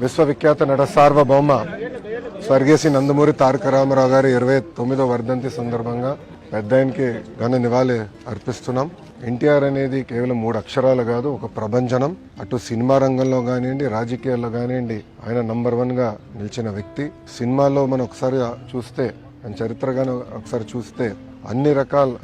విశ్వవిఖ్యాత నట సార్వభౌమ స్వర్గీయ శ్రీ నందమూరి తారక రామారావు గారి 29వ వర్ధంతి సందర్భంగా పెద్ద ఆయనకి ఘన నివాళి అర్పిస్తున్నాం. ఎన్టీఆర్ అనేది కేవలం 3 అక్షరాలు కాదు, ఒక ప్రభంజనం. అటు సినిమా రంగంలో కానివ్వండి, రాజకీయాల్లో కానివ్వండి, ఆయన నంబర్ 1గా నిలిచిన వ్యక్తి. సినిమాలో మనం ఒకసారి చూస్తే, ఆయన చరిత్రగాను ఒకసారి చూస్తే అన్ని రకాల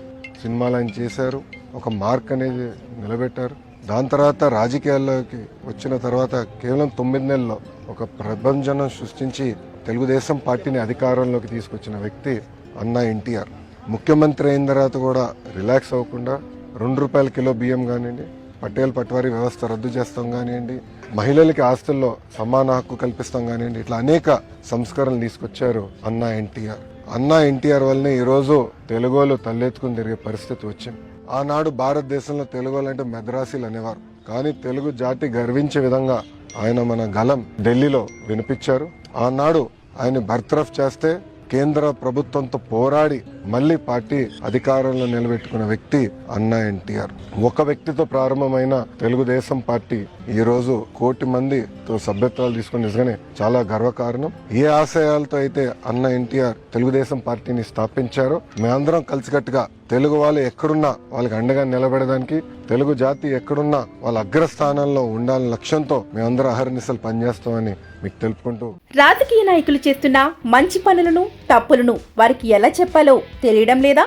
సినిమాలు ఆయన చేశారు. ఒక మార్క్ అనేది నిలబెట్టారు. దాని తర్వాత రాజకీయాల్లోకి వచ్చిన తర్వాత కేవలం 9 నెలల్లో ఒక ప్రభంజనం సృష్టించి తెలుగుదేశం పార్టీని అధికారంలోకి తీసుకొచ్చిన వ్యక్తి అన్నా ఎన్టీఆర్. ముఖ్యమంత్రి అయిన తర్వాత కూడా రిలాక్స్ అవ్వకుండా ₹2 కిలో బియ్యం కానివ్వండి, పటేల్ పట్వారీ వ్యవస్థ రద్దు చేస్తాం కానివ్వండి, మహిళలకి ఆస్తుల్లో సమాన హక్కు కల్పిస్తాం కానివ్వండి, ఇట్లా అనేక సంస్కరణలు తీసుకొచ్చారు అన్నా ఎన్టీఆర్. అన్నా ఎన్టీఆర్ వల్లనే ఈరోజు తెలుగోలు తలెత్తుకుని తిరిగే పరిస్థితి వచ్చింది. ఆనాడు భారతదేశంలో తెలుగోలు అంటే మద్రాసీలు అనేవారు. కానీ తెలుగు జాతి గర్వించే విధంగా ఆయన మన గలం ఢిల్లీలో వినిపించారు. ఆనాడు ఆయన బర్తరఫ్ చేస్తే కేంద్ర ప్రభుత్వంతో పోరాడి మళ్లీ పార్టీ అధికారంలో నిలబెట్టుకున్న వ్యక్తి అన్నా ఎన్టీఆర్. ఒక వ్యక్తితో ప్రారంభమైన తెలుగుదేశం పార్టీ ఈ రోజు 1 కోటి మందితో సభ్యత్వాలు తీసుకుని నిజంగానే చాలా గర్వకారణం. ఏ ఆశయాలతో అయితే అన్నా ఎన్టీఆర్ తెలుగుదేశం పార్టీని స్థాపించారో మేమందరం కలిసికట్టుగా తెలుగు వాళ్ళు ఎక్కడున్నా వాళ్ళకి అండగా నిలబడడానికి, తెలుగు జాతి ఎక్కడున్నా వాళ్ళ అగ్రస్థానంలో ఉండాలని లక్ష్యంతో మేమందరం అహర్నిశలు పనిచేస్తామని మీకు తెలుపుకుంటూ, రాజకీయ నాయకులు చేస్తున్న మంచి పనులను, తప్పులను వారికి ఎలా చెప్పాలో తెలియడం లేదా?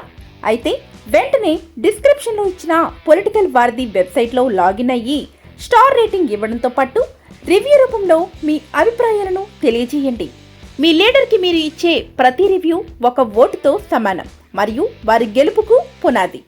అయితే వెంటనే డిస్క్రిప్షన్ లో ఇచ్చిన పొలిటికల్ వారధి వెబ్సైట్ లో లాగిన్ అయ్యి స్టార్ రేటింగ్ ఇవ్వడంతో పాటు రివ్యూ రూపంలో మీ అభిప్రాయాలను తెలియజేయండి. మీ లీడర్ కి మీరు ఇచ్చే ప్రతి రివ్యూ ఒక ఓటుతో సమానం మరియు వారి గెలుపుకు పునాది.